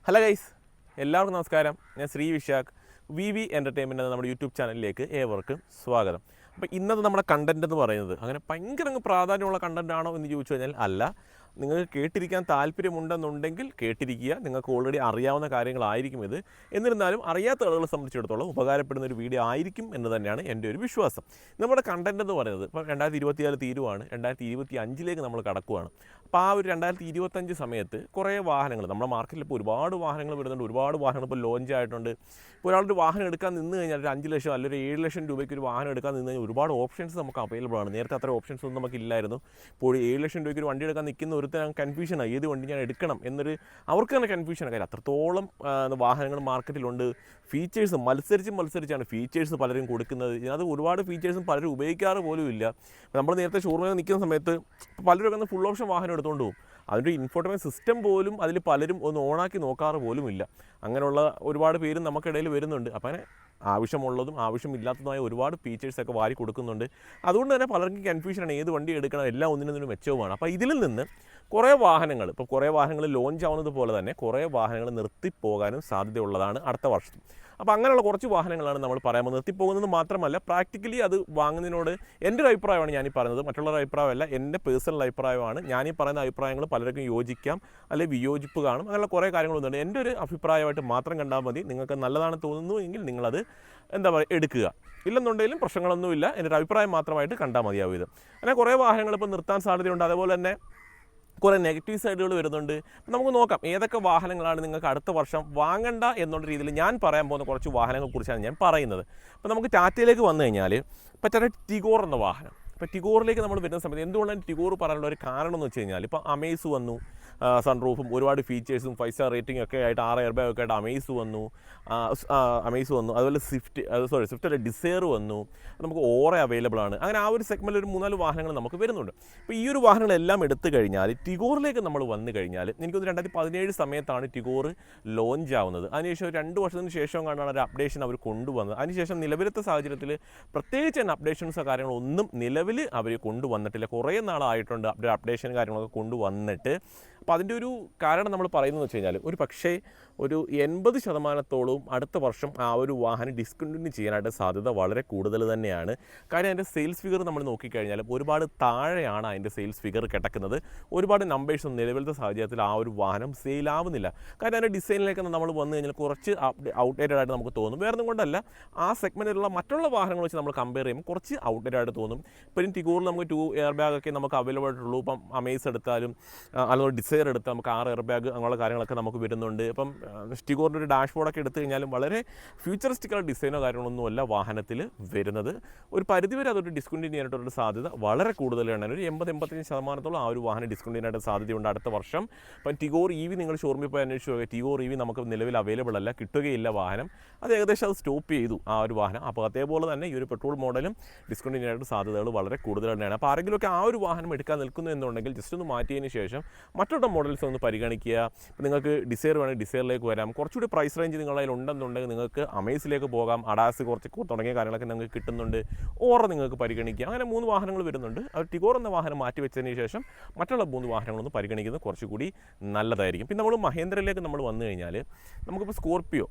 Hello guys, എല്ലാവർക്കും നമസ്കാരം. ഞാൻ ശ്രീ വിശാഖ്, വി എൻ്റർടൈൻമെൻ്റ് എന്ന നമ്മുടെ യൂട്യൂബ് ചാനലിലേക്ക് ഏവർക്കും സ്വാഗതം. അപ്പോൾ ഇന്നത്തെ നമ്മുടെ കണ്ടൻറ്റ് എന്ന് പറയുന്നത് അങ്ങനെ ഭയങ്കര പ്രാധാന്യമുള്ള കണ്ടൻറ്റ് ആണോ എന്ന് ചോദിച്ചു കഴിഞ്ഞാൽ അല്ല. നിങ്ങൾക്ക് കേട്ടിരിക്കാൻ താല്പര്യമുണ്ടെന്നുണ്ടെങ്കിൽ കേട്ടിരിക്കുക. നിങ്ങൾക്ക് ഓൾറെഡി അറിയാവുന്ന കാര്യങ്ങളായിരിക്കും ഇത്. എന്നിരുന്നാലും അറിയാത്ത ആളുകളെ സംബന്ധിച്ചിടത്തോളം ഉപകാരപ്പെടുന്ന ഒരു വീഡിയോ ആയിരിക്കും എന്ന് തന്നെയാണ് എൻ്റെ ഒരു വിശ്വാസം. നമ്മുടെ കണ്ടൻറ്റ് എന്ന് പറയുന്നത് ഇപ്പോൾ 2024 തീരുവാണ്, 2025 നമ്മൾ കടക്കുവാണ്. അപ്പോൾ ആ ഒരു 2025 സമയത്ത് കുറേ വാഹനങ്ങൾ നമ്മുടെ മാർക്കറ്റിൽ ഇപ്പോൾ ഒരുപാട് വാഹനങ്ങൾ വരുന്നുണ്ട്. ഒരുപാട് വാഹനങ്ങൾ ഇപ്പോൾ ലോഞ്ച് ആയിട്ടുണ്ട്. ഇപ്പോൾ ഒരാളൊരു വാഹനം എടുക്കാൻ നിന്ന് കഴിഞ്ഞാൽ ഒരു 5 ലക്ഷം അല്ലെങ്കിൽ 7 ലക്ഷം രൂപയ്ക്ക് ഒരു വാഹനം എടുക്കാൻ നിന്ന് കഴിഞ്ഞാൽ ഒരുപാട് ഓപ്ഷൻസ് നമുക്ക് അവൈലബിൾ ആണ്. നേരത്തെ അത്ര ഓപ്ഷൻസ് ഒന്നും നമുക്കില്ലായിരുന്നു. ഇപ്പോൾ 7 ലക്ഷം രൂപയ്ക്ക് ഒരു വണ്ടി എടുക്കാൻ നിൽക്കുന്ന ഒരുത്തരം കൺഫ്യൂഷനാണ്, ഏത് വണ്ടി ഞാൻ എടുക്കണം എന്നൊരു അവർക്ക് തന്നെ കൺഫ്യൂഷനാണ്. കാര്യം അത്രത്തോളം വാഹനങ്ങൾ മാർക്കറ്റിലുണ്ട്. ഫീച്ചേഴ്സ് മത്സരിച്ചാണ് ഫീച്ചേഴ്സ് പലരും കൊടുക്കുന്നത്. ഇതിനകത്ത് ഒരുപാട് ഫീച്ചേഴ്സും പലരും ഉപയോഗിക്കാറ് പോലും ഇല്ല. നമ്മൾ നേരത്തെ ഷോറൂമിൽ നിൽക്കുന്ന സമയത്ത് പലരും ഒക്കെ ഫുൾ ഓപ്ഷൻ വാഹനം എടുത്തുകൊണ്ട് പോകും. അതിൻ്റെ ഇൻഫോർട്ടൈൻമെൻറ്റ് സിസ്റ്റം പോലും അതിൽ പലരും ഒന്ന് ഓണാക്കി നോക്കാറ് പോലും ഇല്ല. അങ്ങനെയുള്ള ഒരുപാട് പേരും നമുക്കിടയിൽ വരുന്നുണ്ട്. അപ്പം ആവശ്യമുള്ളതും ആവശ്യമില്ലാത്തതുമായ ഒരുപാട് ഫീച്ചേഴ്സൊക്കെ വാരി കൊടുക്കുന്നുണ്ട്. അതുകൊണ്ട് തന്നെ പലർക്കും കൺഫ്യൂഷനാണ്, ഏത് വണ്ടി എടുക്കണം, എല്ലാം ഒന്നിനൊന്നിനും മെച്ചവുമാണ്. അപ്പോൾ ഇതിൽ നിന്ന് കുറേ വാഹനങ്ങൾ ഇപ്പോൾ കുറേ വാഹനങ്ങൾ ലോഞ്ച് ആവുന്നത് പോലെ തന്നെ കുറേ വാഹനങ്ങൾ നിർത്തിപ്പോകാനും സാധ്യതയുള്ളതാണ് അടുത്ത വർഷം. അപ്പോൾ അങ്ങനെയുള്ള കുറച്ച് വാഹനങ്ങളാണ് നമ്മൾ പറയാൻ പോകുന്നത്. നിർത്തിപ്പോകുന്നത് മാത്രമല്ല, പ്രാക്ടിക്കലി അത് വാങ്ങുന്നതിനോട് എൻ്റെ ഒരു അഭിപ്രായമാണ് ഞാനീ പറയുന്നത്, മറ്റുള്ളവരുടെ അഭിപ്രായമല്ല, എൻ്റെ പേഴ്സണൽ അഭിപ്രായമാണ്. ഞാനീ പറയുന്ന അഭിപ്രായങ്ങൾ പലർക്കും യോജിക്കാം അല്ലെങ്കിൽ വിയോജിപ്പ് കാണും. അങ്ങനെയുള്ള കുറേ കാര്യങ്ങളൊന്നുണ്ട്. എൻ്റെ ഒരു അഭിപ്രായമായിട്ട് മാത്രം കണ്ടാൽ മതി. നിങ്ങൾക്ക് നല്ലതാണ് തോന്നുന്നു എങ്കിൽ നിങ്ങളത് എടുക്കുക. ഇല്ലെന്നുണ്ടെങ്കിലും പ്രശ്നങ്ങളൊന്നുമില്ല. എൻ്റെ ഒരു അഭിപ്രായം മാത്രമായിട്ട് കണ്ടാൽ മതിയാവും ഇത്. അങ്ങനെ കുറേ വാഹനങ്ങൾ ഇപ്പോൾ നിർത്താൻ സാധ്യതയുണ്ട്. അതുപോലെ തന്നെ കുറേ നെഗറ്റീവ് സൈഡുകൾ വരുന്നുണ്ട്. നമുക്ക് നോക്കാം ഏതൊക്കെ വാഹനങ്ങളാണ് നിങ്ങൾക്ക് അടുത്ത വർഷം വാങ്ങണ്ട എന്നുള്ള രീതിയിൽ ഞാൻ പറയാൻ പോകുന്ന കുറച്ച് വാഹനങ്ങളെക്കുറിച്ചാണ് ഞാൻ പറയുന്നത്. അപ്പോൾ നമുക്ക് ടാറ്റയിലേക്ക് വന്നു കഴിഞ്ഞാൽ ഇപ്പോൾ ടിഗോർ എന്ന വാഹനം, ഇപ്പോൾ ടിഗോറിലേക്ക് നമ്മൾ വരുന്ന സമയത്ത് എന്തുകൊണ്ടാണ് ടിഗോർ പറയാനുള്ള ഒരു കാരണം എന്ന് വെച്ച് കഴിഞ്ഞാൽ, ഇപ്പോൾ അമേസ് വന്നു, സൺറൂഫും ഒരുപാട് ഫീച്ചേഴ്സും 5 സ്റ്റാർ റേറ്റിംഗ് ഒക്കെ ആയിട്ട് 6 എയർ ബാഗ് ഒക്കെ ആയിട്ട് അമേസ് വന്നു. അതുപോലെ സ്വിഫ്റ്റ് അല്ല ഡിസയർ വന്നു. നമുക്ക് ഓറ അവൈലബിൾ ആണ്. അങ്ങനെ ആ ഒരു സെഗ്മെൻറ്റിൽ ഒരു 3-4 വാഹനങ്ങൾ നമുക്ക് വരുന്നുണ്ട്. അപ്പോൾ ഈ ഒരു വാഹനങ്ങളെല്ലാം എടുത്തു കഴിഞ്ഞാൽ ടിഗോറിലേക്ക് നമ്മൾ വന്നു കഴിഞ്ഞാൽ എനിക്കൊന്ന് 2017 സമയത്താണ് ടിഗോർ ലോഞ്ച് ആവുന്നത്. അതിനുശേഷം 2 വർഷത്തിന് ശേഷം കണ്ടാണ് ഒരു അപ്ഡേഷൻ അവർ കൊണ്ടുവന്നത്. അതിനുശേഷം നിലവിലത്തെ സാഹചര്യത്തിൽ പ്രത്യേകിച്ച് തന്നെ അപ്ഡേഷൻസോ കാര്യങ്ങളൊന്നും നിലവിൽ അവർ കൊണ്ടുവന്നിട്ടില്ല. കുറേ നാളായിട്ടുണ്ട് അപ്ഡേഷൻ കാര്യങ്ങളൊക്കെ കൊണ്ടുവന്നിട്ട്. അപ്പോൾ അതിൻ്റെ ഒരു കാരണം നമ്മൾ പറയുന്നത് വെച്ച് കഴിഞ്ഞാൽ ഒരു പക്ഷേ ഒരു 80% അടുത്ത വർഷം ആ ഒരു വാഹനം ഡിസ്കണ്ടിന്യൂ ചെയ്യാനായിട്ട് സാധ്യത വളരെ കൂടുതൽ തന്നെയാണ്. കാര്യം അതിൻ്റെ സെയിൽസ് ഫിഗർ നമ്മൾ നോക്കിക്കഴിഞ്ഞാൽ ഒരുപാട് താഴെയാണ് അതിൻ്റെ സെയിൽസ് ഫിഗർ കിടക്കുന്നത്. ഒരുപാട് നമ്പേഴ്സും നിലവിലത്തെ സാഹചര്യത്തിൽ ആ ഒരു വാഹനം സെയിലാവുന്നില്ല. കാരണം അതിൻ്റെ ഡിസൈനിലേക്ക് നമ്മൾ വന്നു കഴിഞ്ഞാൽ കുറച്ച് ഔട്ട്ഡേറ്റഡ് ആയിട്ട് നമുക്ക് തോന്നും. വേറെ ഒന്നും കൊണ്ടല്ല, ആ സെഗ്മെൻറ്റിലുള്ള മറ്റുള്ള വാഹനങ്ങൾ വെച്ച് നമ്മൾ കമ്പയർ ചെയ്യുമ്പോൾ കുറച്ച് ഔട്ട്ഡേറ്റഡ് ആയിട്ട് തോന്നും. ഇപ്പം ടിഗോറിൽ നമുക്ക് 2 എയർ ബാഗ് ഒക്കെ നമുക്ക് അവൈലബിൾ ആയിട്ടുള്ളൂ. ഇപ്പം അമേസ് എടുത്താലും അല്ലെങ്കിൽ ഡിസയർ എടുത്താൽ നമുക്ക് 6 എയർ ബാഗ് അങ്ങനെയുള്ള കാര്യങ്ങളൊക്കെ നമുക്ക് വരുന്നുണ്ട്. ഇപ്പം ടിഗോറിൻ്റെ ഒരു ഡാഷ്ബോർഡൊക്കെ എടുത്തു കഴിഞ്ഞാലും വളരെ ഫ്യൂച്ചറിസ്റ്റിക്കൽ ഡിസൈനോ കാര്യങ്ങളൊന്നുമല്ല വാഹനത്തിൽ വരുന്നത്. ഒരു പരിധിവരെ അതൊരു ഡിസ്കണ്ടിന്യൂ ചെയ്യാനായിട്ടുള്ള സാധ്യത വളരെ കൂടുതലാണ്. ഒരു 80-85% ആ ഒരു വാഹനം ഡിസ്കണ്ടിന്യൂ ചെയ്യാനായിട്ട് സാധ്യതയുണ്ട് അടുത്ത വർഷം. ഇപ്പം ടിഗോർ EV നിങ്ങൾ ഷോറൂമിൽ പോയി അന്വേഷിച്ച് നോക്കുക. ടിഗോർ EV നമുക്ക് നിലവിൽ അവൈലബിൾ അല്ല, കിട്ടുകയില്ല വാഹനം. അത് ഏകദേശം അത് സ്റ്റോപ്പ് ചെയ്തു ആ ഒരു വാഹനം. അപ്പോൾ അതേപോലെ തന്നെ ഈ ഒരു പെട്രോൾ മോഡലും ഡിസ്കണ്ടിന്യൂ ചെയ്യാനായിട്ട് സാധ്യതകൾ വളരെ കൂടുതൽ തന്നെയാണ്. അപ്പോൾ ആരെങ്കിലുമൊക്കെ ആ ഒരു വാഹനം എടുക്കാൻ നിൽക്കുന്നു എന്നുണ്ടെങ്കിൽ ജസ്റ്റ് ഒന്ന് മാറ്റിയതിന് ശേഷം മറ്റുള്ള മോഡൽസ് ഒന്ന് പരിഗണിക്കുക. ഇപ്പോൾ നിങ്ങൾക്ക് ഡിസയർ വേണമെങ്കിൽ ഡിസയറിലേക്ക് വരാം. കുറച്ചുകൂടി പ്രൈസ് റേഞ്ച് നിങ്ങളുടെ കയ്യിൽ ഉണ്ടെന്നുണ്ടെങ്കിൽ നിങ്ങൾക്ക് അമേസിലേക്ക് പോകാം. അഡാസ് കുറച്ച് തുടങ്ങിയ കാര്യങ്ങളൊക്കെ നിങ്ങൾക്ക് കിട്ടുന്നുണ്ട്. ഓറ നിങ്ങൾക്ക് പരിഗണിക്കുക. അങ്ങനെ 3 വാഹനങ്ങൾ വരുന്നുണ്ട്. അത് ടിഗോർ എന്ന വാഹനം മാറ്റി വെച്ചതിന് ശേഷം മറ്റുള്ള 3 വാഹനങ്ങളൊന്ന് പരിഗണിക്കുന്നത് കുറച്ചുകൂടി നല്ലതായിരിക്കും. പിന്നെ നമ്മൾ മഹേന്ദ്രയിലേക്ക് നമ്മൾ വന്നു കഴിഞ്ഞാൽ നമുക്കിപ്പോൾ സ്കോർപ്പിയോ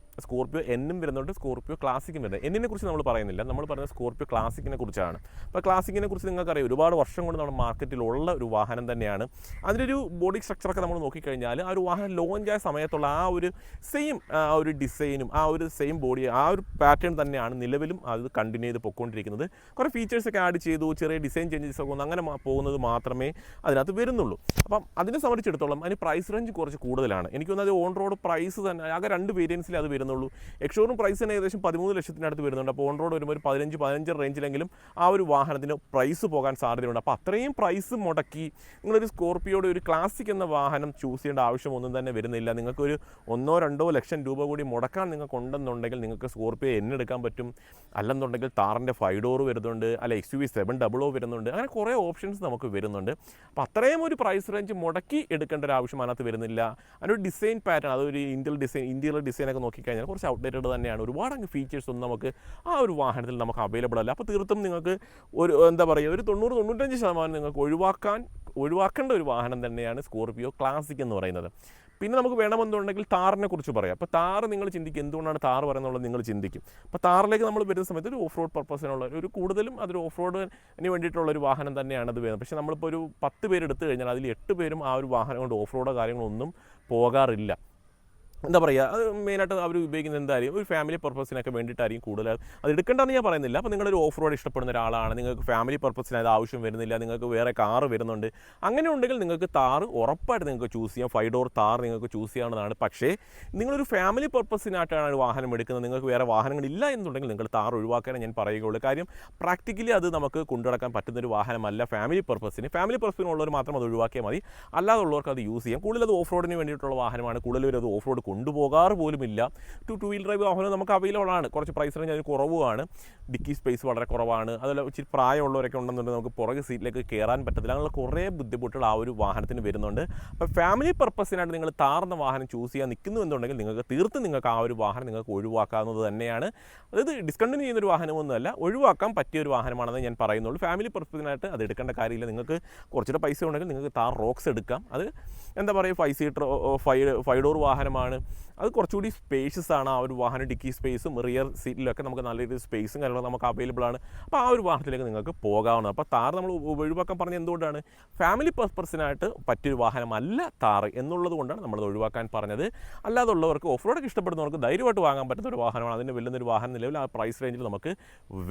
എന്നും വരുന്നുണ്ട്, സ്കോർപ്പിയോ ക്ലാസിക്കും വരുന്നത്. എന്നിനെ കുറിച്ച് നമ്മൾ പറയുന്നില്ല, നമ്മൾ പറയുന്നത് സ്കോർപ്പിയോ ക്ലാസിക്കിനെ കുറിച്ചാണ്. അപ്പോൾ ക്ലാസിക്കിനെ കുറിച്ച് നിങ്ങൾക്കറിയാം, ഒരുപാട് വർഷം കൊണ്ട് നമ്മുടെ മാർക്കറ്റിലുള്ള ഒരു വാഹനം തന്നെയാണ്. അതിൻ്റെ ഒരു ബോഡി സ്ട്രക്ചറൊക്കെ നമ്മൾ നോക്കിക്കഴിഞ്ഞാൽ ആ ഒരു വാഹനം ലോഞ്ചായ സമയത്തുള്ള ആ ഒരു സെയിം ഒരു ഡിസൈനും ആ ഒരു സെയിം ബോഡി ആ ഒരു പാറ്റേൺ തന്നെയാണ് നിലവിലും അത് കണ്ടിന്യൂ ചെയ്ത് പൊയ്ക്കൊണ്ടിരിക്കുന്നത്. കുറേ ഫീച്ചേഴ്സൊക്കെ ആഡ് ചെയ്തു, ചെറിയ ഡിസൈൻ ചേഞ്ചസ് ഒക്കെ ഒന്ന് അങ്ങനെ പോകുന്നത് മാത്രമേ അതിനകത്ത് വരുന്നുള്ളൂ. അപ്പം അതിനെ സംബന്ധിച്ചിടത്തോളം അതിന് പ്രൈസ് റേഞ്ച് കുറച്ച് കൂടുതലാണ്. എനിക്കൊന്നത് ഓൺ റോഡ് പ്രൈസ് തന്നെ ആകെ 2 വേരിയൻസിലേ അത് വരുന്നുള്ളൂ. എക്സ്ഷോറൂം പ്രൈസ് തന്നെ ഏകദേശം 13 ലക്ഷത്തിനടുത്ത് വരുന്നുണ്ട്. അപ്പോൾ ഓൺ റോഡ് വരുമ്പോൾ ഒരു 15 റേഞ്ചിലെങ്കിലും ആ ഒരു വാഹനത്തിന് പ്രൈസ് പോകാൻ സാധ്യതയുണ്ട്. അപ്പോൾ അത്രയും പ്രൈസ് മുടക്കി നിങ്ങളൊരു സ്കോർപ്പിയോയുടെ ഒരു ക്ലാസിക് എന്ന വാഹനം ചൂസ് ചെയ്യേണ്ട ആവശ്യമൊന്നും തന്നെ വരുന്നില്ല. നിങ്ങൾക്കൊരു 1-2 ലക്ഷം രൂപ കൂടി മുടക്കാൻ നിങ്ങൾക്ക് ഉണ്ടെന്നുണ്ടെങ്കിൽ നിങ്ങൾക്ക് സ്കോർപ്പിയോ എടുക്കാൻ പറ്റും. അല്ലെന്നുണ്ടെങ്കിൽ താറിൻ്റെ 5 ഡോർ വരുന്നുണ്ട്, അല്ല XUV 700 വരുന്നുണ്ട്. അങ്ങനെ കുറേ ഓപ്ഷൻസ് നമുക്ക് വരുന്നുണ്ട്. അപ്പോൾ അത്രയും ഒരു പ്രൈസ് റേഞ്ച് മുടക്കി എടുക്കേണ്ട ഒരു ആവശ്യം അതിനകത്ത് വരുന്നില്ല. അതിനൊരു ഡിസൈൻ പാറ്റേൺ, അതൊരു ഇന്ത്യയിലെ ഡിസൈനൊക്കെ നോക്കിക്കഴിഞ്ഞാൽ കുറച്ച് ഔട്ട്ഡേറ്റഡ് തന്നെയാണ്. ഒരുപാട് ഫീച്ചേഴ്സ് ഒന്നും നമുക്ക് ആ ഒരു വാഹനത്തിൽ നമുക്ക് അവൈലബിൾ അല്ല. അപ്പോൾ തീർത്തും നിങ്ങൾക്ക് ഒരു ഒരു 90-95% നിങ്ങൾക്ക് ഒഴിവാക്കേണ്ട ഒരു വാഹനം തന്നെയാണ് സ്കോർപ്പിയോ ക്ലാസിക് എന്ന് പറയുന്നത്. പിന്നെ നമുക്ക് വേണമെന്നുണ്ടെങ്കിൽ താറിനെ കുറിച്ച് പറയാം. അപ്പോൾ താറ് നിങ്ങൾ ചിന്തിക്കും എന്തുകൊണ്ടാണ് താറ് പറയുന്നുള്ളത് നിങ്ങൾ ചിന്തിക്കും. അപ്പോൾ താറിലേക്ക് നമ്മൾ വരുന്ന സമയത്ത് ഒരു ഓഫ് റോഡ് പർപ്പസിനുള്ള ഒരു കൂടുതലും അതൊരു ഓഫ് റോഡിന് വേണ്ടിയിട്ടുള്ള ഒരു വാഹനം തന്നെയാണ് അത് വരുന്നത്. പക്ഷേ നമ്മളിപ്പോൾ ഒരു 10 പേര് എടുത്തു കഴിഞ്ഞാൽ അതിൽ 8 പേരും ആ ഒരു വാഹനം കൊണ്ട് ഓഫ് റോഡോ കാര്യങ്ങളൊന്നും പോകാറില്ല. എന്താ പറയുക, അത് മെയിനായിട്ട് അവർ ഉപയോഗിക്കുന്നത് എന്തായാലും ഒരു ഫാമിലി പർപ്പസിനൊക്കെ വേണ്ടിയിട്ടായിരിക്കും കൂടുതൽ. അത് എടുക്കേണ്ടതെന്ന് ഞാൻ പറയുന്നില്ല. അപ്പോൾ നിങ്ങളൊരു ഓഫ് റോഡ് ഇഷ്ടപ്പെടുന്ന ഒരാളാണ്, നിങ്ങൾക്ക് ഫാമിലി പർപ്പസിന് അത് ആവശ്യം വരുന്നില്ല, നിങ്ങൾക്ക് വേറെ കാറ് വരുന്നുണ്ട്, അങ്ങനെ ഉണ്ടെങ്കിൽ നിങ്ങൾക്ക് താറ് ഉറപ്പായിട്ട് നിങ്ങൾക്ക് ചൂസ് ചെയ്യാം. 5 ഡോർ താർ നിങ്ങൾക്ക് ചൂസ് ചെയ്യാവുന്നതാണ്. പക്ഷേ നിങ്ങളൊരു ഫാമിലി പർപ്പസിനായിട്ടാണ് ഒരു വാഹനം എടുക്കുന്നത്, നിങ്ങൾക്ക് വേറെ വാഹനങ്ങളില്ല എന്നുണ്ടെങ്കിൽ നിങ്ങൾ താർ ഒഴിവാക്കാനേ ഞാൻ പറയുകയുള്ളൂ. കാര്യം പ്രാക്ടിക്കലി അത് നമുക്ക് കൊണ്ടുനടക്കാൻ പറ്റുന്നൊരു വാഹനമല്ല ഫാമിലി പർപ്പസിനുള്ളവർ മാത്രം അത് ഒഴിവാക്കിയാൽ മതി. അല്ലാതുള്ളവർക്ക് അത് യൂസ് ചെയ്യാം. കൂടുതൽ അത് ഓഫ് റോഡിന് വേണ്ടിയിട്ടുള്ള വാഹനമാണ്. കൂടുതലും അത് ഓഫ് റോഡ് കൊണ്ടുപോകാറ് പോലുമില്ല. ടു വീൽ ഡ്രൈവ് വാഹനം നമുക്ക് അവൈലബിൾ ആണ്. കുറച്ച് പ്രൈസ് റേഞ്ച് അതിന് കുറവുമാണ്. ഡിക്കി സ്പേസ് വളരെ കുറവാണ്. അതുപോലെ ഇച്ചിരി പ്രായമുള്ളവരൊക്കെ ഉണ്ടെന്നുണ്ടെങ്കിൽ നമുക്ക് പുറകെ സീറ്റിലേക്ക് കയറാൻ പറ്റത്തില്ല. അങ്ങനെയുള്ള കുറേ ബുദ്ധിമുട്ടുകൾ ആ ഒരു വാഹനത്തിന് വരുന്നുണ്ട്. അപ്പോൾ ഫാമിലി പർപ്പസിനായിട്ട് നിങ്ങൾ താർന്ന വാഹനം ചൂസ് ചെയ്യാൻ നിൽക്കുന്നു എന്നുണ്ടെങ്കിൽ നിങ്ങൾക്ക് ആ ഒരു വാഹനം നിങ്ങൾക്ക് ഒഴിവാക്കാവുന്നത് തന്നെയാണ്. അതായത് ഡിസ്കണ്ടിന്യൂ ചെയ്യുന്നൊരു വാഹനമൊന്നുമല്ല, ഒഴിവാക്കാൻ പറ്റിയ ഒരു വാഹനമാണെന്ന് ഞാൻ പറയുന്നുള്ളൂ. ഫാമിലി പർപ്പസിനായിട്ട് അത് എടുക്കേണ്ട കാര്യമില്ല. നിങ്ങൾക്ക് കുറച്ചുകൂടെ പൈസ ഉണ്ടെങ്കിൽ നിങ്ങൾക്ക് താർ റോക്സ് എടുക്കാം. അത് എന്താ പറയുക, 5 സീറ്റർ 5 ഡോർ വാഹനമാണ്. അത് കുറച്ചുകൂടി സ്പേഷ്യസ് ആണ്. ആ ഒരു വാഹനം ഡിക്കി സ്പേസും റിയർ സീറ്റിലൊക്കെ നമുക്ക് നല്ല രീതിയിൽ സ്പേസും കാര്യങ്ങളും നമുക്ക് അവൈലബിൾ ആണ്. അപ്പോൾ ആ ഒരു വാഹനത്തിലേക്ക് നിങ്ങൾക്ക് പോകാവുന്നതാണ്. അപ്പോൾ താർ നമ്മൾ ഒഴിവാക്കാൻ പറഞ്ഞത് എന്തുകൊണ്ടാണ്? ഫാമിലി പർപ്പസിനായിട്ട് പറ്റിയൊരു വാഹനമല്ല താർ എന്നുള്ളത് കൊണ്ടാണ് നമ്മളത് ഒഴിവാക്കാൻ പറഞ്ഞത്. അല്ലാതുള്ളവർക്ക് ഓഫ് റോഡൊക്കെ ഇഷ്ടപ്പെടുന്നവർക്ക് ധൈര്യമായിട്ട് വാങ്ങാൻ പറ്റുന്ന ഒരു വാഹനമാണ്. അതിന് വെല്ലുന്നൊരു വാഹനം നിലവിൽ ആ പ്രൈസ് റേഞ്ചിൽ നമുക്ക്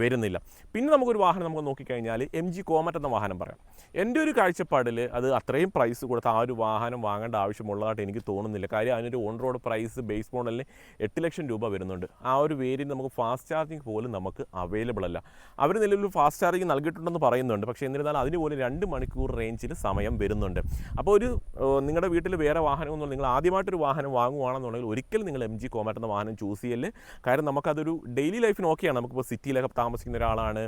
വരുന്നില്ല. പിന്നെ നമുക്കൊരു വാഹനം നമുക്ക് നോക്കിക്കഴിഞ്ഞാൽ MG കോമറ്റ് എന്ന വാഹനം പറയാം. എൻ്റെ ഒരു കാഴ്ചപ്പാടിൽ അത് അത്രയും പ്രൈസ് കൊടുത്ത് ആ ഒരു വാഹനം വാങ്ങേണ്ട ആവശ്യമുള്ളതായിട്ട് എനിക്ക് തോന്നുന്നില്ല. കാര്യം അതിനൊരു ഓൺ റോഡ് പ്രൈസ് ബേസ് മോഡലിന് 8 ലക്ഷം രൂപ വരുന്നുണ്ട്. ആ ഒരു വേരിയൻറ്റ് നമുക്ക് ഫാസ്റ്റ് ചാർജിങ് പോലും നമുക്ക് അവൈലബിൾ അല്ല. അവർ നിലവിൽ ഫാസ്റ്റ് ചാർജിങ് നൽകിയിട്ടുണ്ടെന്ന് പറയുന്നുണ്ട്. പക്ഷേ എന്നിരുന്നാലും അതിന് പോലും 2 മണിക്കൂർ റേഞ്ചിൽ സമയം വരുന്നുണ്ട്. അപ്പോൾ നിങ്ങളുടെ വീട്ടിൽ വേറെ വാഹനമൊന്നും നിങ്ങൾ ആദ്യമായിട്ടൊരു വാഹനം വാങ്ങുകയാണെന്നുണ്ടെങ്കിൽ ഒരിക്കലും നിങ്ങൾ MG കോമറ്റ് എന്ന വാഹനം ചൂസ് ചെയ്യല്ലേ. കാര്യം നമുക്കതൊരു ഡെയിലി ലൈഫിന് ഓക്കെയാണ്. നമുക്കിപ്പോൾ സിറ്റിയിലൊക്കെ താമസിക്കുന്ന ഒരാളാണ്,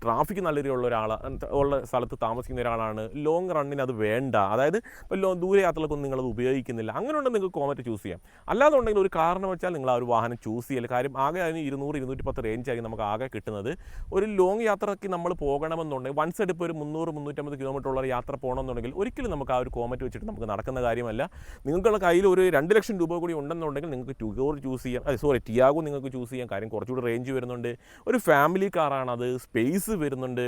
ട്രാഫിക് നല്ല രീതിയിലുള്ള ഉള്ള സ്ഥലത്ത് താമസിക്കുന്ന ഒരാളാണ്, ലോങ് റണ്ണിന് അത് വേണ്ട, അതായത് ഇപ്പോൾ ദൂരയാത്രകൾക്കൊന്നും നിങ്ങളത് ഉപയോഗിക്കുന്നില്ല, അങ്ങനെ ഉണ്ടെങ്കിൽ നിങ്ങൾക്ക് കോമറ്റ് ചൂസ് ചെയ്യാം. അല്ലാതുണ്ടെങ്കിൽ ഒരു കാരണം വെച്ചാൽ നിങ്ങൾ ആ ഒരു വാഹനം ചൂസ് ചെയ്യൽ. കാര്യം ആകെ അതിന് 200-210 റേഞ്ചായിരിക്കും നമുക്ക് ആകെ കിട്ടുന്നത്. ഒരു ലോങ് യാത്രയ്ക്ക് നമ്മൾ പോകണമെന്നുണ്ടെങ്കിൽ വൺ സൈഡ് ഇപ്പോൾ ഒരു 300-350 കിലോമീറ്റർ ഉള്ള യാത്ര പോകണമെന്നുണ്ടെങ്കിൽ ഒരിക്കലും നമുക്ക് ആ ഒരു കോമറ്റ് വെച്ചിട്ട് നമുക്ക് നടക്കുന്ന കാര്യമല്ല. നിങ്ങളുടെ കയ്യിൽ ഒരു 2 ലക്ഷം രൂപ കൂടി ഉണ്ടെന്നുണ്ടെങ്കിൽ നിങ്ങൾക്ക് ടിയാഗോ ചൂസ് ചെയ്യാം. ടിയാഗോ നിങ്ങൾക്ക് ചൂസ് ചെയ്യാം. കാര്യം കുറച്ചുകൂടി റേഞ്ച് വരുന്നുണ്ട്. ഒരു ഫാമിലി കാറാണത്, സ്പേസ് വരുന്നുണ്ട്,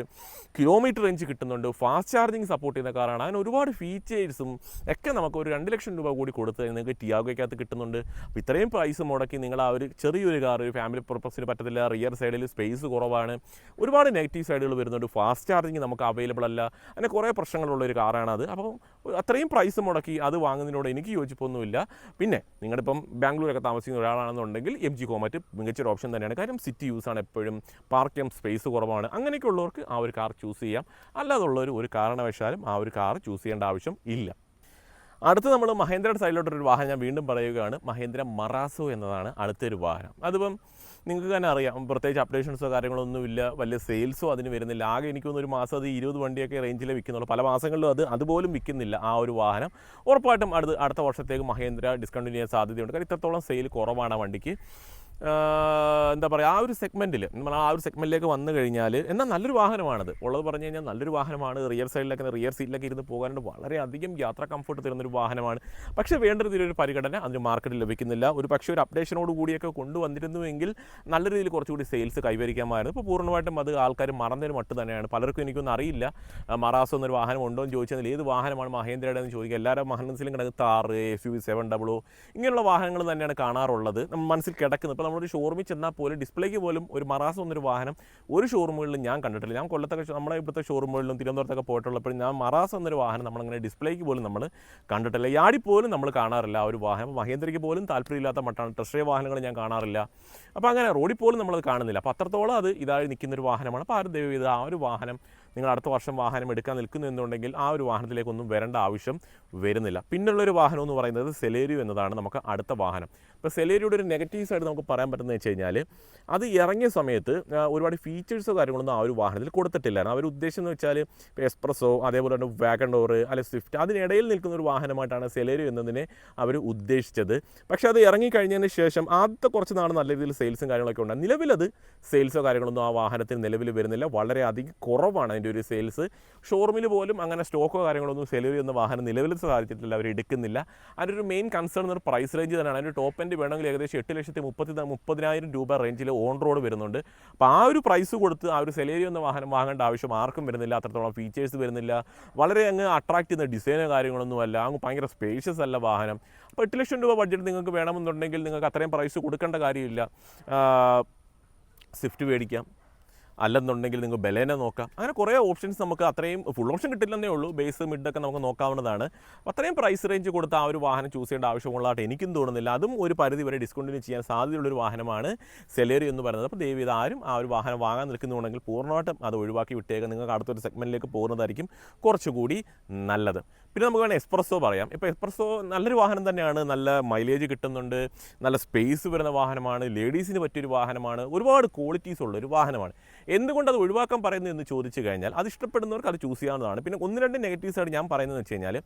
കിലോമീറ്റർ റേഞ്ച് കിട്ടുന്നുണ്ട്, ഫാസ്റ്റ് ചാർജിങ് സപ്പോർട്ട് ചെയ്യുന്ന കാറാണ്. അങ്ങനെ ഒരുപാട് ഫീച്ചേഴ്സും ഒക്കെ നമുക്ക് ഒരു 2 ലക്ഷം രൂപ കൂടി കൊടുത്ത് നിങ്ങൾക്ക് ടിയാഗോയ്ക്കകത്ത് കിട്ടുന്നുണ്ട്. അപ്പോൾ ഇത്രയും പ്രൈസ് മുടക്കി നിങ്ങൾ ആ ഒരു ചെറിയൊരു കാർ ഒരു ഫാമിലി പർപ്പസിന് പറ്റത്തില്ല. റിയർ സൈഡിൽ സ്പേസ് കുറവാണ്, ഒരുപാട് നെഗറ്റീവ് സൈഡുകൾ വരുന്നുണ്ട്, ഫാസ്റ്റ് ചാർജിങ് നമുക്ക് അവൈലബിൾ അല്ല, അങ്ങനെ കുറേ പ്രശ്നങ്ങളുള്ളൊരു കാറാണത്. അപ്പോൾ അത്രയും പ്രൈസ് മുടക്കി അത് വാങ്ങുന്നതിനോട് എനിക്ക് യോജിപ്പൊന്നുമില്ല. പിന്നെ നിങ്ങളിപ്പം ബാംഗ്ലൂരൊക്കെ താമസിക്കുന്ന ഒരാളാണെന്നുണ്ടെങ്കിൽ MG കോമറ്റ് മികച്ചൊരു ഓപ്ഷൻ തന്നെയാണ്. കാര്യം സിറ്റി യൂസാണ് എപ്പോഴും, പാർക്ക് ചെയ്യാൻ സ്പേസ് കുറവാണ്. അങ്ങനെയൊക്കെ ഉള്ളവർക്ക് ആ ഒരു കാർ ചൂസ് ചെയ്യാം. അല്ലാതുള്ളവർ ഒരു കാരണവശാലും ആ ഒരു കാർ ചൂസ് ചെയ്യേണ്ട ആവശ്യം ഇല്ല. അടുത്ത് നമ്മൾ മഹേന്ദ്രയുടെ സൈഡിലോട്ടൊരു വാഹനം ഞാൻ വീണ്ടും പറയുകയാണ്. മഹേന്ദ്ര മറാസോ എന്നതാണ് അടുത്തൊരു വാഹനം. അതിപ്പം നിങ്ങൾക്ക് തന്നെ അറിയാം, പ്രത്യേകിച്ച് അപ്ഡേഷൻസോ കാര്യങ്ങളൊന്നുമില്ല, വലിയ സെയിൽസോ അതിന് വരുന്നില്ല. ആകെ എനിക്ക് തോന്നുന്നു ഒരു മാസം അത് 20 വണ്ടിയൊക്കെ റേഞ്ചിലേ വിൽക്കുന്നുള്ളൂ. പല മാസങ്ങളിലും അതുപോലും വിൽക്കുന്നില്ല ആ ഒരു വാഹനം. ഉറപ്പായിട്ടും അടുത്ത വർഷത്തേക്ക് മഹേന്ദ്ര ഡിസ്കണ്ടിന്യൂ ചെയ്യാൻ സാധ്യതയുണ്ട്. കാരണം ഇത്രത്തോളം സെയിൽ കുറവാണ് ആ വണ്ടിക്ക്. എന്താ പറയുക, ആ ഒരു സെഗ്മെൻറ്റിൽ നമ്മൾ ആ ഒരു സെഗ്മെൻറ്റിലേക്ക് വന്നു കഴിഞ്ഞാൽ എന്നാൽ നല്ലൊരു വാഹനമാണത്. ഉള്ളത് പറഞ്ഞു കഴിഞ്ഞാൽ നല്ലൊരു വാഹനമാണ്. റിയർ സീറ്റിലൊക്കെ ഇരുന്ന് പോകാനായിട്ട് വളരെയധികം യാത്രാ കംഫർട്ട് തരുന്നൊരു വാഹനമാണ്. പക്ഷേ വേണ്ട രീതിയിലൊരു പരിഗണന അതിന് മാർക്കറ്റിൽ ലഭിക്കുന്നില്ല. ഒരു പക്ഷേ ഒരു അപ്ഡേഷനോട് കൂടിയൊക്കെ കൊണ്ടുവന്നിരുന്നുവെങ്കിൽ നല്ല രീതിയിൽ കുറച്ചുകൂടി സെയിൽസ് കൈവരിക്കാമായിരുന്നു. ഇപ്പോൾ പൂർണ്ണമായിട്ടും അത് ആൾക്കാർ മറന്നൊരു മട്ട് തന്നെയാണ്. പലർക്കും എനിക്കൊന്നും അറിയില്ല മറാസോ എന്നൊരു വാഹനം ഉണ്ടോ എന്ന് ചോദിച്ചാൽ ഏത് വാഹനമാണ് മഹേന്ദ്രയുടെ എന്ന് ചോദിക്കുക. എല്ലാവരും മനസ്സിലും കിടക്കുന്ന താർ, SUV 700 ഇങ്ങനെയുള്ള വാഹനങ്ങൾ തന്നെയാണ് കാണാറുള്ളത്, നമ്മൾ മനസ്സിൽ കിടക്കുന്നത്. ഇപ്പോൾ നമ്മളൊരു ഷോറൂമിൽ ചെന്നാൽ പോലും ഡിസ്പ്ലേക്ക് പോലും ഒരു മറാസോ എന്നൊരു വാഹനം ഒരു ഷോറൂമുകളിലും ഞാൻ കണ്ടിട്ടില്ല. ഞാൻ കൊല്ലത്തൊക്കെ നമ്മുടെ ഇവിടുത്തെ ഷോറൂമുകളിലും തിരുവനന്തപുരത്തൊക്കെ പോയിട്ടുള്ളപ്പോഴും ഞാൻ മറാസോ എന്നൊരു വാഹനം നമ്മളങ്ങനെ ഡിസ്പ്ലേക്ക് പോലും നമ്മൾ കണ്ടിട്ടില്ല. യാടി പോലും നമ്മൾ കാണാറില്ല ആ ഒരു വാഹനം. മഹേന്ദ്രയ്ക്ക് പോലും താല്പര്യമില്ലാത്ത മട്ടാണ്. ടെസ്റ്റ് ഡ്രൈവ് വാഹനങ്ങൾ ഞാൻ കാണാറില്ല. അപ്പോൾ അങ്ങനെ റോഡിൽ പോലും നമ്മളത് കാണുന്നില്ല. അപ്പോൾ അത്രത്തോളം അത് ഇതായി നിൽക്കുന്നൊരു വാഹനമാണ്. അപ്പോൾ ആരും ദയവ് ചെയ്ത് ആ ഒരു വാഹനം നിങ്ങൾ അടുത്ത വർഷം വാഹനം എടുക്കാൻ നിൽക്കുന്നു എന്നുണ്ടെങ്കിൽ ആ ഒരു വാഹനത്തിലേക്കൊന്നും വരേണ്ട ആവശ്യം വരുന്നില്ല. പിന്നുള്ളൊരു വാഹനം എന്ന് പറയുന്നത് സെലേരിയോ എന്നതാണ് നമുക്ക് അടുത്ത വാഹനം. ഇപ്പോൾ സെലേരിയോയുടെ ഒരു നെഗറ്റീവ് സൈഡ് നമുക്ക് പറയാൻ പറ്റുന്നത് വെച്ച് കഴിഞ്ഞാൽ അത് ഇറങ്ങിയ സമയത്ത് ഒരുപാട് ഫീച്ചേഴ്സോ കാര്യങ്ങളൊന്നും ആ ഒരു വാഹനത്തിൽ കൊടുത്തിട്ടില്ലായിരുന്നു. അവർ ഉദ്ദേശം എന്ന് വെച്ചാൽ ഇപ്പോൾ എക്സ്പ്രസ്സോ അതേപോലെ തന്നെ വാഗണോർ അല്ലെങ്കിൽ സ്വിഫ്റ്റ് അതിനിടയിൽ നിൽക്കുന്ന ഒരു വാഹനമായിട്ടാണ് സെലേരിയോ എന്നതിനെ അവർ ഉദ്ദേശിച്ചത്. പക്ഷേ അത് ഇറങ്ങിക്കഴിഞ്ഞതിന് ശേഷം ആദ്യത്തെ കുറച്ച് നാൾ നല്ല രീതിയിൽ സെയിൽസും കാര്യങ്ങളൊക്കെ ഉണ്ട്. നിലവിലത് സെയിൽസോ കാര്യങ്ങളൊന്നും ആ വാഹനത്തിന് നിലവിൽ വരുന്നില്ല. വളരെയധികം കുറവാണ് അതിൻ്റെ ഒരു സെയിൽസ്. ഷോറൂമിൽ പോലും അങ്ങനെ സ്റ്റോക്കോ കാര്യങ്ങളൊന്നും സെലറി എന്ന വാഹനം നിലവിൽ സാധിച്ചിട്ടില്ല, അവർ എടുക്കുന്നില്ല. അതിൻ്റെ ഒരു മെയിൻ കൺസേൺ എന്നൊരു പ്രൈസ് റേഞ്ച് തന്നെയാണ്. അതിൻ്റെ ടോപ്പ് എൻഡ് വേണമെങ്കിൽ ഏകദേശം 8,30,000 രൂപ റേഞ്ചിൽ ഓൺ റോഡ് വരുന്നുണ്ട്. അപ്പോൾ ആ ഒരു പ്രൈസ് കൊടുത്ത് ആ ഒരു സെലേരിയോ എന്ന വാഹനം വാങ്ങേണ്ട ആവശ്യം ആർക്കും വരുന്നില്ല. അത്രത്തോളം ഫീച്ചേഴ്സ് വരുന്നില്ല, വളരെ അങ്ങ് അട്രാക്ട് ചെയ്യുന്ന ഡിസൈനോ കാര്യങ്ങളൊന്നുമല്ല, അങ്ങ് ഭയങ്കര സ്പേഷ്യസ് അല്ല വാഹനം. അപ്പോൾ 8 ലക്ഷം രൂപ ബഡ്ജറ്റ് നിങ്ങൾക്ക് വേണമെന്നുണ്ടെങ്കിൽ നിങ്ങൾക്ക് അത്രയും പ്രൈസ് കൊടുക്കേണ്ട കാര്യമില്ല. സ്വിഫ്റ്റ് മേടിക്കാം, അല്ലെന്നുണ്ടെങ്കിൽ നിങ്ങൾക്ക് ബലേന നോക്കാം. അങ്ങനെ കുറേ ഓപ്ഷൻസ് നമുക്ക് അത്രയും ഫുൾ ഓപ്ഷൻ കിട്ടില്ലെന്നേ ഉള്ളൂ, ബേസ് മിഡൊക്കെ നമുക്ക് നോക്കാവുന്നതാണ്. അത്രയും പ്രൈസ് റേഞ്ച് കൊടുത്ത് ആ ഒരു വാഹനം ചൂസ് ചെയ്യേണ്ട ആവശ്യമുള്ളതായിട്ട് എനിക്കും തോന്നുന്നില്ല. അതും ഒരു പരിധി വരെ ഡിസ്കൗണ്ടിന് ചെയ്യാൻ സാധ്യതയുള്ളൊരു വാഹനമാണ് സെലേറിയോ എന്ന് പറയുന്നത്. അപ്പോൾ ദയവ് ചെയ്ത് ആരും ആ ഒരു വാഹനം വാങ്ങാൻ നിൽക്കുന്നുണ്ടെങ്കിൽ പൂർണ്ണമായിട്ടും അത് ഒഴിവാക്കി വിട്ടേക്ക്. നിങ്ങൾക്ക് അടുത്തൊരു സെഗ്മെൻറ്റിലേക്ക് പോകുന്നതായിരിക്കും കുറച്ചുകൂടി നല്ലത്. പിന്നെ നമുക്ക് വേണമെങ്കിൽ എക്സ്പ്രസ്സോ പറയാം. ഇപ്പോൾ എക്സ്പ്രസ്സോ നല്ലൊരു വാഹനം തന്നെയാണ്, നല്ല മൈലേജ് കിട്ടുന്നുണ്ട്, നല്ല സ്പേസ് വരുന്ന വാഹനമാണ്, ലേഡീസിന് പറ്റിയൊരു വാഹനമാണ്, ഒരുപാട് ക്വാളിറ്റീസ് ഉള്ള ഒരു വാഹനമാണ്. എന്തുകൊണ്ട് അത് ഒഴിവാക്കാൻ പറയുന്നത് എന്ന് ചോദിച്ചു കഴിഞ്ഞാൽ അത് ഇഷ്ടപ്പെടുന്നവർക്ക് അത് ചൂസ് ചെയ്യാവുന്നതാണ്. പിന്നെ 1-2 നെഗറ്റീവ്സായിട്ട് ഞാൻ പറയുന്നത് വെച്ച് കഴിഞ്ഞാൽ,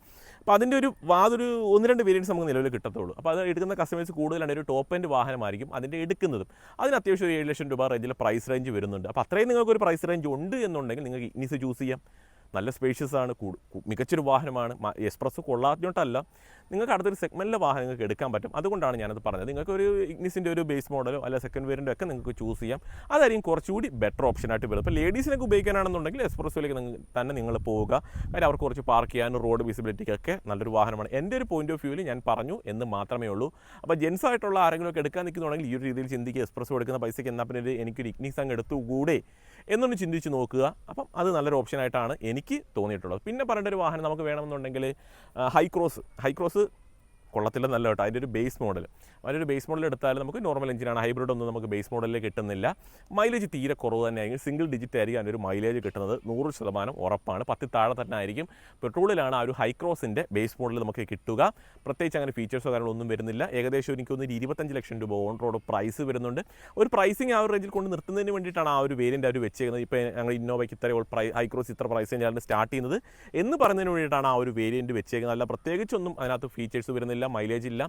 അപ്പോൾ അതിൻ്റെ ഒരു 1-2 വേരിയൻറ്റ്സ് നമുക്ക് നിലവിൽ കിട്ടത്തുള്ളൂ. അപ്പോൾ അത് എടുക്കുന്ന കസ്റ്റമേഴ്സ് കൂടുതലാണ് ഒരു ടോപ്പ് എൻഡ് വാഹനമായിരിക്കും അതിൻ്റെ എടുക്കുന്നതും. അതിന് അത്യാവശ്യം 7 ലക്ഷം രൂപ റേഞ്ചിൽ പ്രൈസ് റേഞ്ച് വരുന്നുണ്ട്. അപ്പോൾ അത്രയും നിങ്ങൾക്കൊരു പ്രൈസ് റേഞ്ച് ഉണ്ട് എന്നുണ്ടെങ്കിൽ നിങ്ങൾക്ക് ഇഗ്നിസ് ചൂസ് ചെയ്യാം. നല്ല സ്പേഷ്യസ് ആണ്, മികച്ചൊരു വാഹനമാണ്. എക്സ്പ്രസ് കൊള്ളാത്തോട്ടല്ല, നിങ്ങൾക്ക് അടുത്തൊരു സെഗ്മെൻറ്റിലെ വാഹനം നിങ്ങൾക്ക് എടുക്കാൻ പറ്റും. അതുകൊണ്ടാണ് ഞാനത് പറഞ്ഞത്. നിങ്ങൾക്ക് ഒരു ഇഗ്നിസിൻ്റെ ഒരു ബേസ് മോഡലോ അല്ല സെക്കൻഡ് വേരിയൻ്റോ ഒക്കെ നിങ്ങൾക്ക് ചൂസ് ചെയ്യാം. അതായിരിക്കും കുറച്ചുകൂടി ബെറ്റർ ഓപ്ഷനായിട്ട് വരുന്നത്. ഇപ്പോൾ ലേഡീസിനൊക്കെ ഉപയോഗിക്കാനാണെന്നുണ്ടെങ്കിൽ എക്സ്പ്രസ്സിലേക്ക് തന്നെ നിങ്ങൾ പോവുക. കാര്യം അവർക്ക് കുറച്ച് പാർക്ക് ചെയ്യാനും റോഡ് വിസിബിലിറ്റിക്കൊക്കെ നല്ലൊരു വാഹനമാണ്. എൻ്റെ ഒരു പോയിന്റ് ഓഫ് വ്യൂവിൽ ഞാൻ പറഞ്ഞു എന്ന് മാത്രമേ ഉള്ളൂ. അപ്പോൾ ജെൻസ് ആയിട്ടുള്ള ആരെങ്കിലും ഒക്കെ എടുക്കാൻ നിൽക്കുന്നുണ്ടെങ്കിൽ ഈ ഒരു രീതിയിൽ ചിന്തിക്കുക. എക്സ്പ്രസ് കൊടുക്കുന്ന പൈസയ്ക്ക് എന്നാൽ പിന്നെ എനിക്കൊരു ഇഗ്നിസ് അങ്ങ് എടുത്തുകൂടെ എന്നൊന്ന് ചിന്തിച്ച് നോക്കുക. അപ്പം അത് നല്ലൊരു ഓപ്ഷനായിട്ടാണ് എനിക്ക് തോന്നിയിട്ടുള്ളത്. പിന്നെ പറയേണ്ട ഒരു വാഹനം നമുക്ക് വേണമെന്നുണ്ടെങ്കിൽ ഹൈക്രോസ് കൊള്ളത്തില്ല, നല്ല കേട്ടോ. അതിൻ്റെ ഒരു ബേസ് മോഡൽ, അതിൻ്റെ ഒരു ബേസ് മോഡൽ എടുത്താൽ നമുക്ക് നോർമൽ എഞ്ചിനാണ്, ഹൈബ്രിഡ് ഒന്നും നമുക്ക് ബേസ് മോഡലിൽ കിട്ടുന്നില്ല. മൈലേജ് തീരെ കുറവ് തന്നെയായിരിക്കും, സിംഗിൾ ഡിജിറ്റ് ആയിരിക്കും അതിൻ്റെ ഒരു മൈലേജ് കിട്ടുന്നത്, 100% ഉറപ്പാണ്. 10 താഴെ തന്നെ ആയിരിക്കും. പെട്രോളിലാണ് ആ ഒരു ഹൈക്രോസിൻ്റെ ബേസ് മോഡൽ നമുക്ക് കിട്ടുക. പ്രത്യേകിച്ച് അങ്ങനെ ഫീച്ചേഴ്സോ കാര്യങ്ങളൊന്നും വരുന്നില്ല. ഏകദേശം എനിക്കൊന്ന് 25 ലക്ഷം രൂപ ഓൺ റോഡ് പ്രൈസ് വരുന്നുണ്ട്. ഒരു പ്രൈസിങ് ആ ഒരു റേഞ്ചിൽ കൊണ്ട് നിർത്തുന്നതിന് വേണ്ടിയിട്ടാണ് ആ ഒരു വേരിയൻ്റ് അവർ വെച്ചേക്കുന്നത്. ഇപ്പോൾ ഞങ്ങൾ ഇന്നോവയ്ക്ക് ഹൈക്രോസ് ഇത്ര പ്രൈസ് തന്നെയാണ് സ്റ്റാർട്ട് ചെയ്യുന്നത് എന്ന് പറയുന്നതിന് വേണ്ടിയിട്ടാണ് ആ ഒരു വേരിയൻറ്റ് വെച്ചേക്കുന്നത്. അല്ല പ്രത്യേകിച്ചൊന്നും അതിനകത്ത് ഫീച്ചേഴ്സ് വരുന്നില്ല, മൈലേജ് ഇല്ല.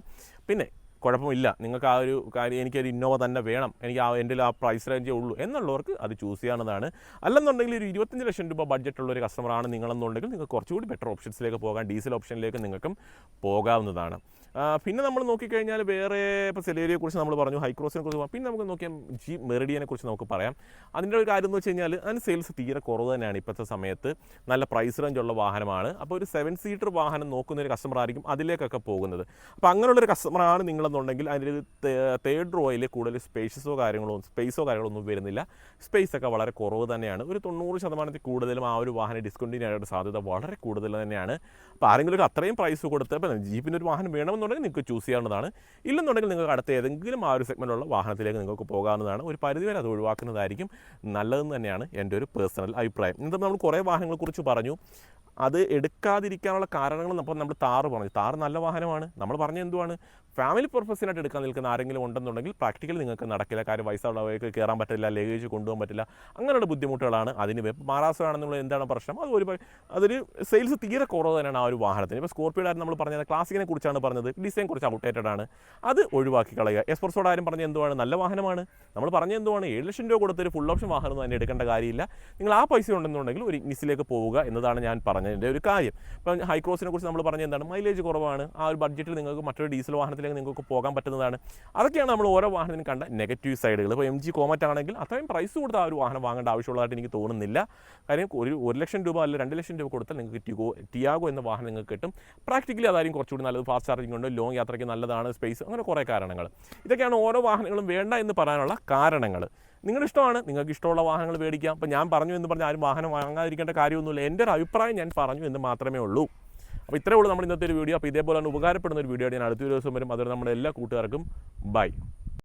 പിന്നെ കുഴപ്പമില്ല, നിങ്ങൾക്ക് ആ ഒരു കാര്യം എനിക്കൊരു ഇന്നോവ തന്നെ വേണം, എനിക്ക് എൻ്റെ ആ പ്രൈസ് റേഞ്ചേ ഉള്ളൂ എന്നുള്ളവർക്ക് അത് ചൂസ് ചെയ്യാവുന്നതാണ്. അല്ലെന്നുണ്ടെങ്കിൽ ഒരു 25 ലക്ഷം രൂപ ബഡ്ജറ്റുള്ള ഒരു കസ്റ്റമറാണ് നിങ്ങളെന്നുണ്ടെങ്കിൽ നിങ്ങൾക്ക് കുറച്ചുകൂടി ബെറ്റർ ഓപ്ഷൻസിലേക്ക് പോകാം, ഡീസൽ ഓപ്ഷനിലേക്ക് നിങ്ങൾക്കും പോകാവുന്നതാണ്. പിന്നെ നമ്മൾ നോക്കിക്കഴിഞ്ഞാൽ വേറെ ഇപ്പോൾ സെലേരിയെക്കുറിച്ച് നമ്മൾ പറഞ്ഞു, ഹൈക്രോസിനെ കുറിച്ച് പിന്നെ നമുക്ക് നോക്കിയാൽ ജീപ്പ് മെറിഡിയനെ കുറിച്ച് നമുക്ക് പറയാം. അതിൻ്റെ ഒരു കാര്യം എന്ന് വെച്ച് കഴിഞ്ഞാൽ അതിന് സെയിൽസ് തീരെ കുറവ് തന്നെയാണ് ഇപ്പോഴത്തെ സമയത്ത്. നല്ല പ്രൈസ് റേഞ്ച് ഉള്ള വാഹനമാണ്. അപ്പോൾ ഒരു 7 സീറ്റർ വാഹനം നോക്കുന്ന ഒരു കസ്റ്റമർ ആയിരിക്കും അതിലേക്കൊക്കെ പോകുന്നത്. അപ്പോൾ അങ്ങനെയുള്ളൊരു കസ്റ്റമറാണ് നിങ്ങളെന്നുണ്ടെങ്കിൽ അതിൻ്റെ ഒരു 3rd റോയിൽ കൂടുതൽ സ്പേസോ കാര്യങ്ങളൊന്നും വരുന്നില്ല. സ്പേസ് ഒക്കെ വളരെ കുറവ് തന്നെയാണ്. ഒരു 90% കൂടുതലും ആ ഒരു വാഹനം ഡിസ്കൗണ്ടിനായിട്ട് സാധ്യത വളരെ കൂടുതൽ തന്നെയാണ്. അപ്പോൾ ആരെങ്കിലും ഒരു അത്രയും പ്രൈസ് കൊടുത്ത് ഇപ്പോൾ ജീപ്പിൻ്റെ ഒരു വാഹനം വേണമെന്നുണ്ടെങ്കിൽ നിങ്ങൾക്ക് ചൂസ് ചെയ്യാവുന്നതാണ്. ഇല്ലെന്നുണ്ടെങ്കിൽ നിങ്ങൾക്ക് അടുത്ത ഏതെങ്കിലും ആ ഒരു സെഗ്മെൻറ്റുള്ള വാഹനത്തിലേക്ക് നിങ്ങൾക്ക് പോകാവുന്നതാണ്. ഒരു പരിധിവരെ അത് ഒഴിവാക്കുന്നതായിരിക്കും നല്ലതെന്ന് തന്നെയാണ് എൻ്റെ ഒരു പേഴ്സണൽ അഭിപ്രായം. ഇന്നത്തെ നമ്മൾ കുറേ വാഹനങ്ങളെക്കുറിച്ച് പറഞ്ഞു. അത് എടുക്കാതിരിക്കാനുള്ള കാരണങ്ങൾ നമ്മൾ താറ് പറഞ്ഞു. താറ് നല്ല വാഹനമാണ്. നമ്മൾ പറഞ്ഞ എന്തുവാണ്, ഫാമിലി പർപ്പസിനായിട്ട് എടുക്കാൻ നിൽക്കുന്ന ആരെങ്കിലും ഉണ്ടെന്നുണ്ടെങ്കിൽ പ്രാക്ടിക്കലി നിങ്ങൾക്ക് നടക്കില്ല. കാര്യം വയസ്സുള്ളവർക്ക് കയറാൻ പറ്റില്ല, ലഗേജ് കൊണ്ടുപോകാൻ പറ്റില്ല, അങ്ങനെയുള്ള ബുദ്ധിമുട്ടുകളാണ് അതിന്. മാറാസമാണെന്നുള്ള എന്താണ് പ്രശ്നം, അതൊരു സെയിൽസ് തീരെ കുറവ് തന്നെയാണ് ആ ഒരു വാഹനത്തിന്. ഇപ്പോൾ സ്കോർപ്പിയോയുടെ നമ്മൾ പറഞ്ഞത് ക്ലാസിക്കിനെ കുറിച്ചാണ് പറഞ്ഞത്, ഡിസൈൻ കുറച്ച് ഔട്ട്ഡേറ്റഡ് ആണ്, അത് ഒഴിവാക്കി കളയുക. എക്സ്പ്രസോടെ ആരും പറഞ്ഞ എന്തുവാണ്, നല്ല വാഹനമാണ്. നമ്മൾ പറഞ്ഞ എന്തുവാണ്, 7 ലക്ഷം രൂപ കൊടുത്തൊരു ഫുൾ ഓപ്ഷൻ വാഹനം തന്നെ എടുക്കേണ്ട കാര്യമില്ല. നിങ്ങൾ ആ പൈസ ഉണ്ടെന്നുണ്ടെങ്കിൽ ഒരു ഇഗ്നിസിലേക്ക് പോവുക എന്നതാണ് ഞാൻ പറഞ്ഞതിൻ്റെ ഒരു കാര്യം. ഇപ്പം ഹൈക്രോസിനെ കുറിച്ച് നമ്മൾ പറഞ്ഞ എന്താണ്, മൈലേജ് കുറവാണ്. ആ ഒരു ബഡ്ജറ്റിൽ നിങ്ങൾക്ക് മറ്റൊരു ഡീസൽ വാഹനത്തിലേക്ക് നിങ്ങൾക്ക് പോകാൻ പറ്റുന്നതാണ്. അതൊക്കെയാണ് നമ്മൾ ഓരോ വാഹനത്തിനും കണ്ട നെഗറ്റീവ് സൈഡുകൾ. ഇപ്പോൾ MG കോമറ്റ് ആണെങ്കിൽ അത്രയും പ്രൈസ് കൊടുത്ത് ആ ഒരു വാഹനം വാങ്ങേണ്ട ആവശ്യമുള്ളതായിട്ട് എനിക്ക് തോന്നുന്നില്ല. കാര്യം 1 ലക്ഷം രൂപ അല്ല 2 ലക്ഷം രൂപ കൊടുത്താൽ നിങ്ങൾക്ക് ടിയാഗോ എന്ന വാഹനം നിങ്ങൾക്ക് കിട്ടും. പ്രാക്ടിക്കലി അതായിരിക്കും കുറച്ചുകൂടി നല്ലത്. ഫാസ്റ്റ് ചാർജിംഗ് ഉണ്ട്, ലോങ് യാത്രയ്ക്ക് നല്ലതാണ്, സ്പേസ്, അങ്ങനെ കുറേ കാരണങ്ങൾ. ഇതൊക്കെയാണ് ഓരോ വാഹനങ്ങളും വേണ്ട എന്ന് പറയാനുള്ള കാരണങ്ങൾ. നിങ്ങളുടെ ഇഷ്ടമാണ്, നിങ്ങൾക്ക് ഇഷ്ടമുള്ള വാഹനങ്ങൾ മേടിക്കാം. അപ്പോൾ ഞാൻ പറഞ്ഞു എന്ന് പറഞ്ഞാൽ ആരും വാഹനം വാങ്ങാതിരിക്കേണ്ട കാര്യമൊന്നുമില്ല. എൻ്റെ ഒരു അഭിപ്രായം ഞാൻ പറഞ്ഞു എന്ന് മാത്രമേ ഉള്ളൂ. അപ്പോൾ ഇത്രയേ ഉള്ളൂ നമ്മൾ ഇന്നത്തെ ഒരു വീഡിയോ. അപ്പോൾ ഇതേപോലെ തന്നെ ഉപകാരപ്പെടുന്ന ഒരു വീഡിയോ ഞാൻ അടുത്ത ദിവസം വരും. അതുവരെ നമ്മുടെ എല്ലാ കൂട്ടുകാർക്കും ബൈ.